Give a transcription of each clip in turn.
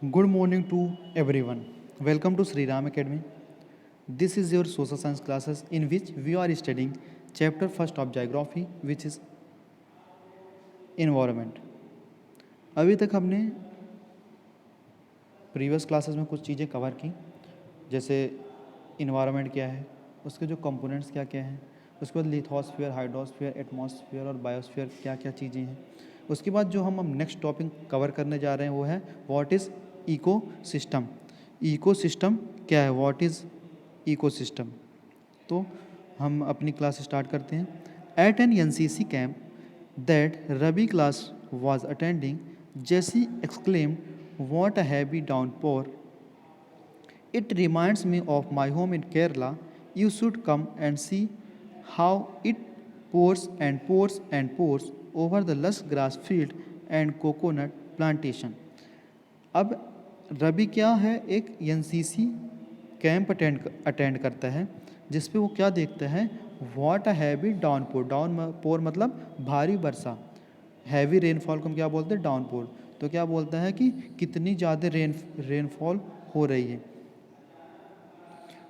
Good morning to everyone. Welcome to Sri Ram Academy. This is your social science classes in which we are studying chapter first of geography which is environment. अभी तक हमने previous classes में कुछ चीज़ें cover की, जैसे environment क्या है, उसके जो कंपोनेंट्स क्या क्या हैं, उसके बाद लिथोस्फीयर, हाइड्रोस्फीयर, एटमॉस्फेयर और बायोस्फीयर क्या क्या चीज़ें हैं। उसके बाद जो हम नेक्स्ट टॉपिक कवर करने जा रहे हैं वो है व्हाट इज़ इकोसिस्टम। इकोसिस्टम क्या है, व्हाट इज़ इकोसिस्टम। तो हम अपनी क्लास स्टार्ट करते हैं। At an NCC camp that Rabi class was attending, Jessy exclaimed, what a heavy downpour, it reminds me of my home in Kerala. You should come and see how it pours and pours and pours over the lush grass field and coconut plantation. अब रवि क्या है, एक NCC camp attend करता है जिस पे वो क्या देखता है, what a heavy downpour. Downpour मतलब भारी वर्षा, हैवी रेनफॉल को हम क्या बोलते हैं, डाउनपोर। तो क्या बोलता है कि कितनी ज़्यादा रेनफॉल हो रही है।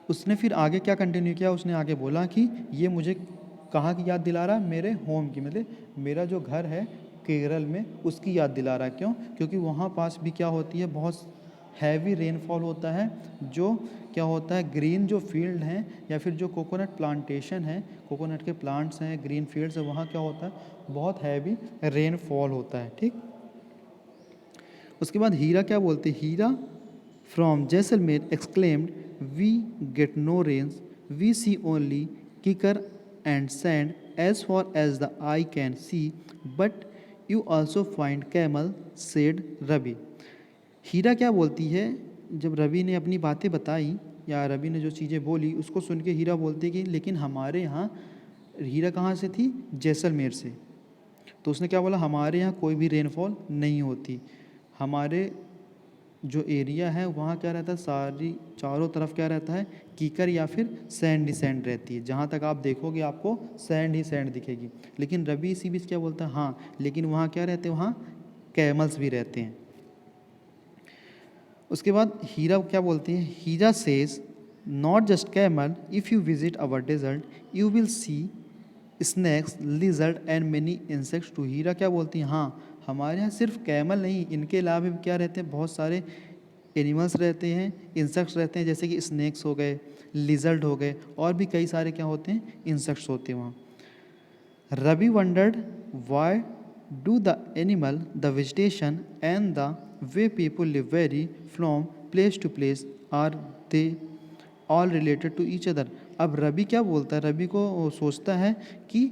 उसने फिर आगे क्या कंटिन्यू किया, उसने आगे बोला कि ये मुझे कहाँ की याद दिला रहा है, मेरे होम की, मतलब मेरा जो घर है केरल में उसकी याद दिला रहा है। क्यों? क्योंकि वहाँ पास भी क्या होती है, बहुत हैवी रेनफॉल होता है। जो क्या होता है, ग्रीन जो फील्ड हैं या फिर जो कोकोनट प्लांटेशन है, कोकोनट के प्लांट्स हैं, ग्रीन फील्ड्स है, वहाँ क्या होता है, बहुत हैवी रेनफॉल होता है। ठीक। उसके बाद हीरा क्या बोलते हैं, Heera from Jaisalmer exclaimed, we get no rains, we see only kikar and sand as far as the eye can see, but you also find camel, said Ravi. Heera क्या बोलती है, जब रवि ने अपनी बातें बताई या रवि ने जो चीज़ें बोली उसको सुन के हीरा बोलती है कि लेकिन हमारे यहाँ, हीरा कहाँ से थी, जैसलमेर से। तो उसने क्या बोला, हमारे यहाँ कोई भी रेनफॉल नहीं होती, हमारे जो एरिया है वहाँ क्या रहता है, सारी चारों तरफ क्या रहता है, कीकर या फिर सैंड ही सैंड रहती है। जहाँ तक आप देखोगे आपको सैंड ही सैंड दिखेगी। लेकिन रवि इसी बीच क्या बोलता है, हाँ लेकिन वहाँ क्या रहते हैं, वहाँ कैमल्स भी रहते हैं। उसके बाद हीरा क्या बोलती है, Heera says, not just camel, if you visit our desert you will see snakes, lizard and many insects too. Heera क्या बोलती हैं, हाँ हमारे यहाँ सिर्फ कैमल नहीं, इनके अलावा भी क्या रहते हैं, बहुत सारे एनिमल्स रहते हैं, इंसेक्ट्स रहते हैं, जैसे कि स्नैक्स हो गए, लिजर्ड हो गए, और भी कई सारे क्या होते हैं, इंसेक्ट्स होते हैं वहाँ। Ravi wondered why do the animal, the vegetation and the way people live vary from place to place, are they all related to each other. अब रवि क्या बोलता है, रवि को सोचता है कि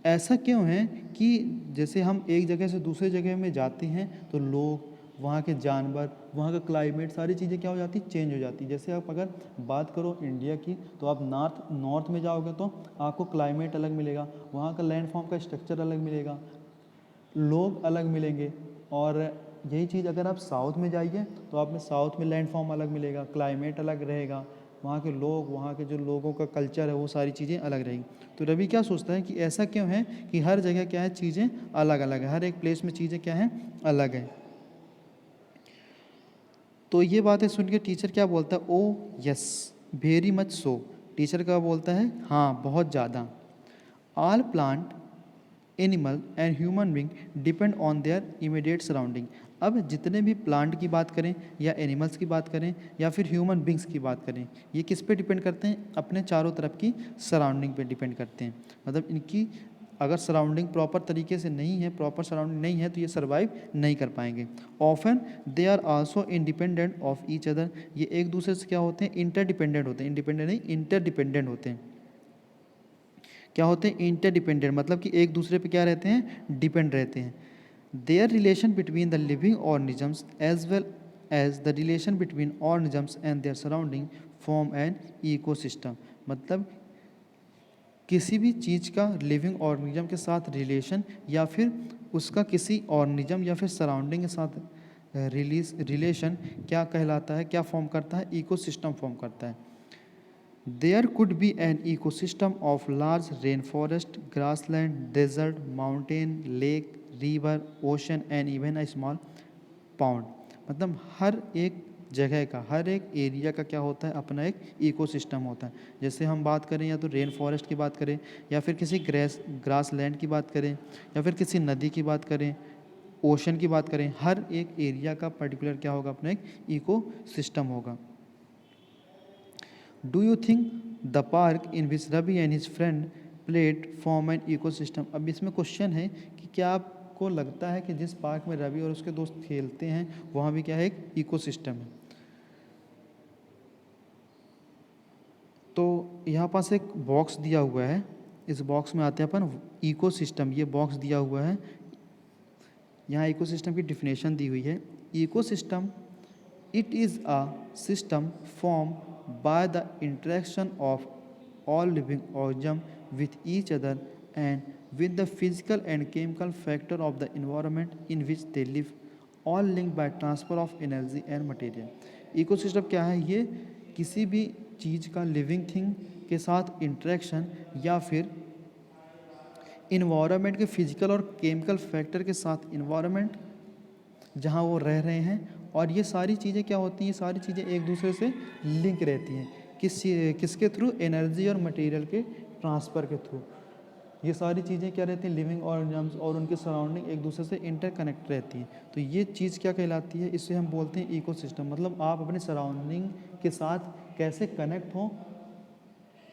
ऐसा क्यों है कि जैसे हम एक जगह से दूसरे जगह में जाते हैं तो लोग, वहाँ के जानवर, वहाँ का क्लाइमेट, सारी चीज़ें क्या हो जाती, चेंज हो जाती। जैसे आप अगर बात करो इंडिया की, तो आप नॉर्थ में जाओगे तो आपको क्लाइमेट अलग मिलेगा, वहाँ का लैंडफॉर्म का स्ट्रक्चर अलग मिलेगा, लोग अलग मिलेंगे। और यही चीज़ अगर आप साउथ में जाइए तो आप में साउथ में लैंडफॉर्म अलग मिलेगा, क्लाइमेट अलग रहेगा, वहाँ के लोग, वहाँ के जो लोगों का कल्चर है वो सारी चीज़ें अलग रहेंगी। तो रवि क्या सोचता है कि ऐसा क्यों है कि हर जगह क्या है, चीज़ें अलग अलग है, हर एक प्लेस में चीज़ें क्या हैं, अलग हैं। तो ये बातें सुन के टीचर क्या बोलता है, ओ yes very much so. Teacher क्या बोलता है, हाँ बहुत ज़्यादा। All plant, animal and human being depend on their immediate surrounding. अब जितने भी प्लांट की बात करें या एनिमल्स की बात करें या फिर ह्यूमन बींग्स की बात करें, ये किस पे डिपेंड करते हैं, अपने चारों तरफ की सराउंडिंग पे डिपेंड करते हैं। मतलब इनकी अगर सराउंडिंग प्रॉपर तरीके से नहीं है, प्रॉपर सराउंडिंग नहीं है, तो ये सर्वाइव नहीं कर पाएंगे। Often they are also independent of each other. ये एक दूसरे से क्या होते हैं, इंटरडिपेंडेंट होते हैं, इंडिपेंडेंट नहीं इंटरडिपेंडेंट होते हैं। क्या होते हैं, इंटरडिपेंडेंट, मतलब कि एक दूसरे पे क्या रहते हैं, डिपेंड रहते हैं। Their relation between the living organisms as well as the relation between organisms and their surrounding form an ecosystem. मतलब किसी भी चीज़ का लिविंग ऑर्गेनिज्म के साथ रिलेशन या फिर उसका किसी ऑर्गेनिज्म या फिर सराउंडिंग के साथ रिलेशन क्या कहलाता है, क्या फॉर्म करता है, इकोसिस्टम फॉर्म करता है। There could be an ecosystem of large rain forest, grassland, desert, mountain, lake, river, ocean and even a small pond. मतलब हर एक जगह का, हर एक एरिया का क्या होता है, अपना एक इकोसिस्टम होता है। जैसे हम बात करें या तो रेन फॉरेस्ट की बात करें, या फिर किसी ग्रास लैंड की बात करें, या फिर किसी नदी की बात करें, ओशन की बात करें, हर एक एरिया का पर्टिकुलर क्या होगा, अपना एक इकोसिस्टम होगा। Do you think the park in which Ravi and his friend played form an ecosystem? अब इसमें क्वेश्चन है कि क्या आपको लगता है कि जिस पार्क में रवि और उसके दोस्त खेलते हैं वहाँ भी क्या है, एक इकोसिस्टम है? तो यहाँ पास एक बॉक्स दिया हुआ है, इस बॉक्स में आते हैं अपन इकोसिस्टम, ये बॉक्स दिया हुआ है, यहाँ इकोसिस्टम की डिफिनेशन दी हुई है। Ecosystem, it is a system form by the interaction of all living organisms with each other and with the physical and chemical factor of the environment in which they live, all linked by transfer of energy and material. Ecosystem क्या है? ये किसी भी चीज़ का, living thing के साथ interaction या फिर इन्वायरमेंट के फिजिकल और केमिकल फैक्टर के साथ इन्वायरमेंट जहाँ वो रह रहे हैं, और ये सारी चीज़ें क्या होती हैं, ये सारी चीज़ें एक दूसरे से लिंक रहती हैं। किसके थ्रू? एनर्जी और मटेरियल के ट्रांसफ़र के थ्रू। ये सारी चीज़ें क्या रहती हैं, लिविंग ऑर्गेनिज्म्स और उनके सराउंडिंग एक दूसरे से इंटरकनेक्ट रहती हैं। तो ये चीज़ क्या कहलाती है? इसे हम बोलते हैं इकोसिस्टम। मतलब आप अपने सराउंडिंग के साथ कैसे कनेक्ट हो,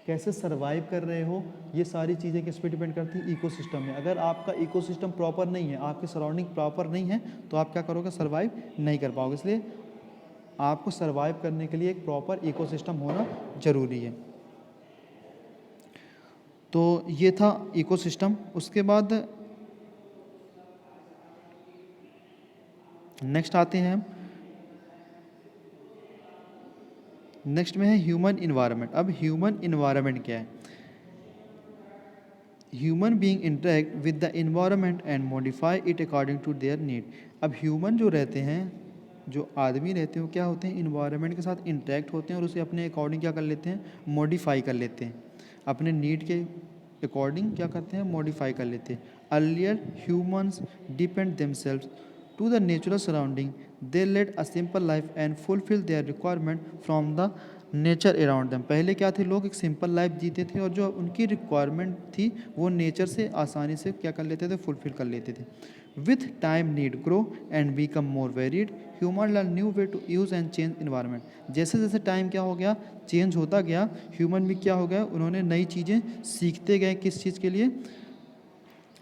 कैसे सर्वाइव कर रहे हो, ये सारी चीज़ें किस पे डिपेंड करती हैं? इकोसिस्टम में। अगर आपका इकोसिस्टम प्रॉपर नहीं है, आपकी सराउंडिंग प्रॉपर नहीं है, तो आप क्या करोगे? सर्वाइव नहीं कर पाओगे। इसलिए आपको सर्वाइव करने के लिए एक प्रॉपर इकोसिस्टम होना ज़रूरी है। तो ये था इकोसिस्टम। उसके बाद नेक्स्ट आते हैं हम, नेक्स्ट में है ह्यूमन इन्वायरमेंट। अब ह्यूमन इन्वायरमेंट क्या है? Human being interact with the environment and modify it according to their need. अब ह्यूमन जो रहते हैं, जो आदमी रहते हैं, वो क्या होते हैं? इन्वायरमेंट के साथ इंटरेक्ट होते हैं और उसे अपने अकॉर्डिंग क्या कर लेते हैं? मॉडिफाई कर लेते हैं। अपने नीड के अकॉर्डिंग क्या करते हैं? मॉडिफाई कर लेते हैं। Earlier humans depend themselves to the natural surrounding, they led a simple life and fulfil their requirement from the nature around them. पहले क्या थे? लोग एक सिंपल लाइफ जीते थे और जो उनकी रिक्वायरमेंट थी वो नेचर से आसानी से क्या कर लेते थे? फुलफिल कर लेते थे। With time need grow and become more varied, human learn new way to use and change environment. जैसे जैसे टाइम क्या हो गया? चेंज होता गया, ह्यूमन भी क्या हो गया? उन्होंने नई चीज़ें सीखते गए। किस चीज़ के लिए?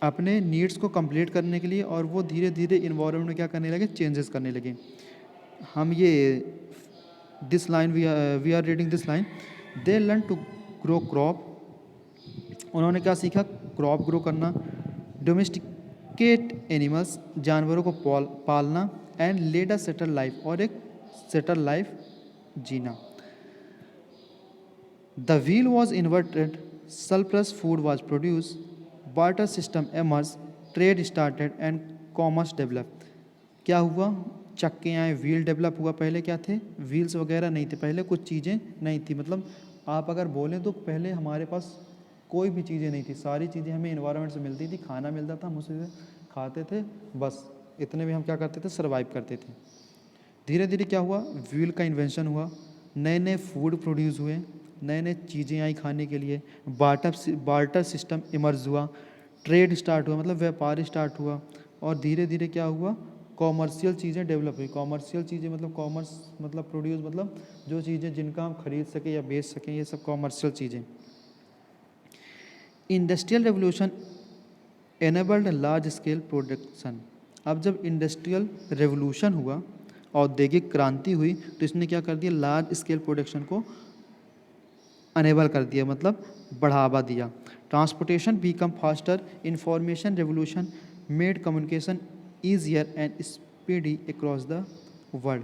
अपने नीड्स को कंप्लीट करने के लिए। और वो धीरे धीरे इन्वायरमेंट में क्या करने लगे? चेंजेस करने लगे। हम ये this line we are reading this line, they learn to grow crop. उन्होंने क्या सीखा? क्रॉप ग्रो करना। डोमेस्टिकेट एनिमल्स, जानवरों को पालना। And led a settle life, और एक सेटल लाइफ जीना। The wheel was inverted, surplus food was produced, barter system emerged, trade started and commerce developed। क्या हुआ? चक्के आए, व्हील डेवलप हुआ। पहले क्या थे? व्हील्स वगैरह नहीं थे, पहले कुछ चीज़ें नहीं थी। मतलब आप अगर बोलें तो पहले हमारे पास कोई भी चीज़ें नहीं थी, सारी चीज़ें हमें इन्वायरमेंट से मिलती थी। खाना मिलता था, हम उसे खाते थे, बस इतने में हम क्या करते थे? सर्वाइव करते थे। धीरे धीरे क्या हुआ? व्हील का इन्वेंशन हुआ, नए नए फूड प्रोड्यूस हुए, नए नए चीज़ें आई खाने के लिए। बार्टर सिस्टम इमर्ज हुआ, ट्रेड स्टार्ट हुआ, मतलब व्यापार स्टार्ट हुआ। और धीरे धीरे क्या हुआ? कॉमर्शियल चीज़ें डेवलप हुई। कॉमर्शियल चीज़ें मतलब कॉमर्स मतलब प्रोड्यूस, मतलब जो चीज़ें जिनका हम खरीद सकें या बेच सकें, ये सब कॉमर्शियल चीज़ें। Industrial revolution enabled large scale production. अब जब इंडस्ट्रियल रेवोल्यूशन हुआ, औद्योगिक क्रांति हुई, तो इसने क्या कर दिया? लार्ज स्केल प्रोडक्शन को अनेबल कर दिया, मतलब बढ़ावा दिया। Transportation become faster, information revolution made communication easier and speedy across the world.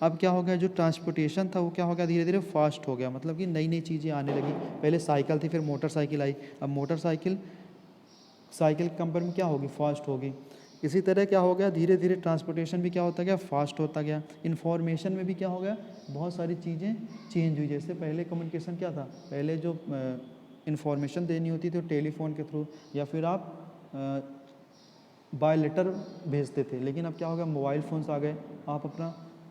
अब क्या हो गया? जो ट्रांसपोर्टेशन था वो क्या हो गया? धीरे धीरे फास्ट हो गया, मतलब कि नई नई चीज़ें आने लगी। पहले साइकिल थी, फिर मोटरसाइकिल आई। अब मोटरसाइकिल साइकिल के कंपेयर में क्या होगी? फास्ट होगी। इसी तरह क्या हो गया? धीरे धीरे ट्रांसपोर्टेशन भी क्या होता गया? फास्ट होता गया। इन्फॉर्मेशन में भी क्या हो गया? बहुत सारी चीज़ें चेंज हुई। जैसे पहले कम्युनिकेशन क्या था? पहले जो इन्फॉर्मेशन देनी होती थी वो टेलीफोन के थ्रू, या फिर आप बाय लेटर भेजते थे। लेकिन अब क्या हो गया? मोबाइल फ़ोन्स आ गए, आप अपना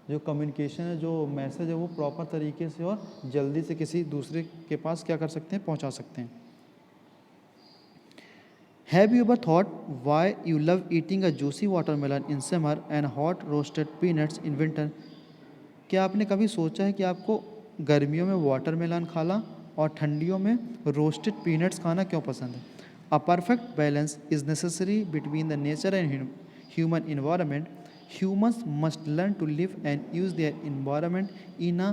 जो कम्युनिकेशन है, जो मैसेज है, वो प्रॉपर तरीके से और जल्दी से किसी दूसरे के पास क्या कर सकते हैं, पहुंचा सकते हैं। Have you ever thought why you love eating a juicy watermelon in summer and hot roasted peanuts in winter? क्या आपने कभी सोचा है कि आपको गर्मियों में वाटरमेलन खाना और ठंडियों में रोस्टेड पीनट्स खाना क्यों पसंद है? A perfect balance is necessary between the nature and human environment. Humans must learn to live and use their environment in a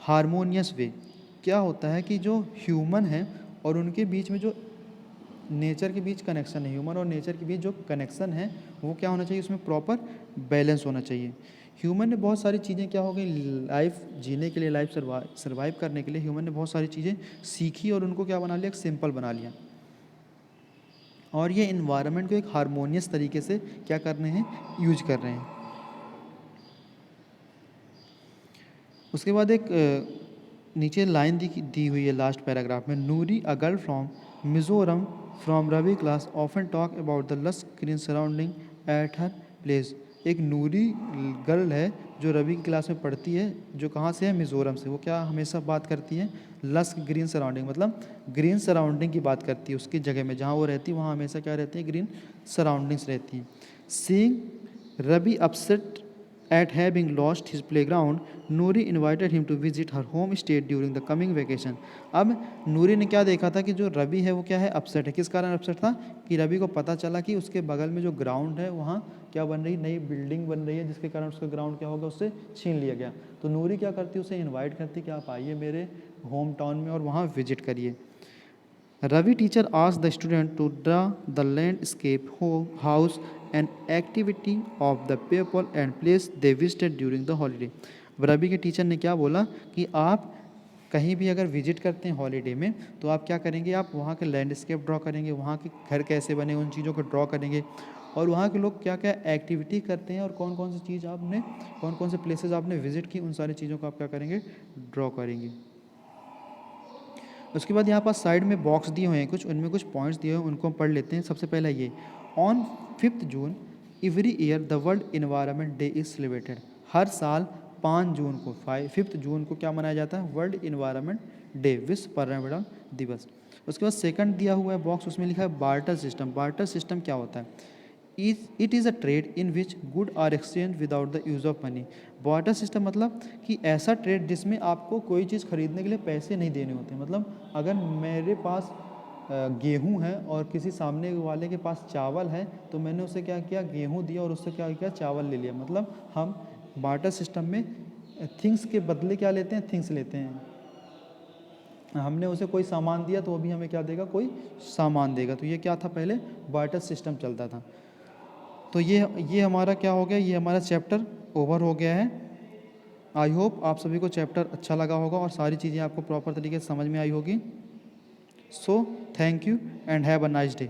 harmonious way. क्या होता है कि जो ह्यूमन है और उनके बीच में जो नेचर के बीच कनेक्शन है, ह्यूमन और नेचर के बीच जो कनेक्शन है, वो क्या होना चाहिए, उसमें प्रॉपर बैलेंस होना चाहिए। ह्यूमन ने बहुत सारी चीज़ें क्या हो गई, लाइफ जीने के लिए, लाइफ सर्वाइव करने के लिए ह्यूमन ने बहुत सारी चीज़ें सीखी और उनको क्या बना लिया, एक सिंपल बना लिया। और ये इन्वायरमेंट को एक हारमोनियस तरीके से क्या कर रहे हैं, यूज कर रहे हैं। उसके बाद एक नीचे लाइन दी हुई है लास्ट पैराग्राफ में, Noori a girl from Mizoram from Ravi class often talk about the lush green surrounding at her place. एक नूरी गर्ल है जो रवि की क्लास में पढ़ती है, जो कहाँ से है, मिज़ोरम से। वो क्या हमेशा बात करती है, लस ग्रीन सराउंडिंग, मतलब ग्रीन सराउंडिंग की बात करती है। उसकी जगह में जहाँ वो रहती है वहाँ हमेशा क्या रहती है, ग्रीन सराउंडिंग्स रहती हैं। Seeing Ravi upset at having lost his playground, Noori invited him to visit her home state during the coming vacation. अब नूरी ने क्या देखा था कि जो रवि है वो क्या है, अपसेट है। किस कारण अपसेट था कि रवि को पता चला कि उसके बगल में जो ग्राउंड है वहाँ क्या बन रही, नई बिल्डिंग बन रही है, जिसके कारण उसका ग्राउंड क्या होगा, उससे छीन लिया गया। तो नूरी क्या करती है, उसे इन्वाइट करती कि आप आइए मेरे होम टाउन में और वहाँ विजिट करिए। Ravi teacher asked the student to draw the landscape, house and activity of the people and place they visited during the holiday. Ravi के टीचर ने क्या बोला कि आप कहीं भी अगर विजिट करते हैं हॉलीडे में, तो आप क्या करेंगे, आप वहाँ के लैंडस्केप ड्रॉ करेंगे, वहाँ के घर कैसे बने उन चीज़ों को ड्रॉ करेंगे, और वहाँ के लोग क्या क्या एक्टिविटी करते हैं और कौन कौन सी चीज़ आपने, कौन कौन से प्लेसेस आपने विजिट की, उन सारी चीज़ों को आप क्या करेंगे, ड्रॉ करेंगे। उसके बाद यहाँ पास साइड में बॉक्स दिए हुए हैं कुछ, उनमें कुछ पॉइंट्स दिए हुए हैं, उनको हम पढ़ लेते हैं। सबसे पहला ये, on 5 June every year the world environment day is celebrated. हर साल 5 जून को, 5 जून को क्या मनाया जाता है, वर्ल्ड इन्वायरमेंट डे, विश्व पर्यावरण दिवस। उसके बाद सेकंड दिया हुआ है बॉक्स, उसमें लिखा है बार्टर सिस्टम। बार्टर सिस्टम क्या होता है, it is a trade in which good are exchange without the use of money. Barter system मतलब कि ऐसा ट्रेड जिसमें आपको कोई चीज़ खरीदने के लिए पैसे नहीं देने होते। मतलब अगर मेरे पास गेहूं है और किसी सामने वाले के पास चावल है, तो मैंने उसे क्या किया, गेहूं दिया और उससे क्या किया, चावल ले लिया। मतलब हम बार्टर सिस्टम में थिंग्स के बदले क्या लेते हैं, थिंग्स लेते हैं। हमने उसे कोई सामान दिया तो वो भी हमें क्या देगा, कोई सामान देगा। तो ये क्या था, पहले बार्टर सिस्टम चलता था। तो ये हमारा क्या हो गया, ये हमारा चैप्टर ओवर हो गया है। आई होप आप सभी को चैप्टर अच्छा लगा होगा और सारी चीज़ें आपको प्रॉपर तरीके से समझ में आई होगी। So thank you and have a nice day.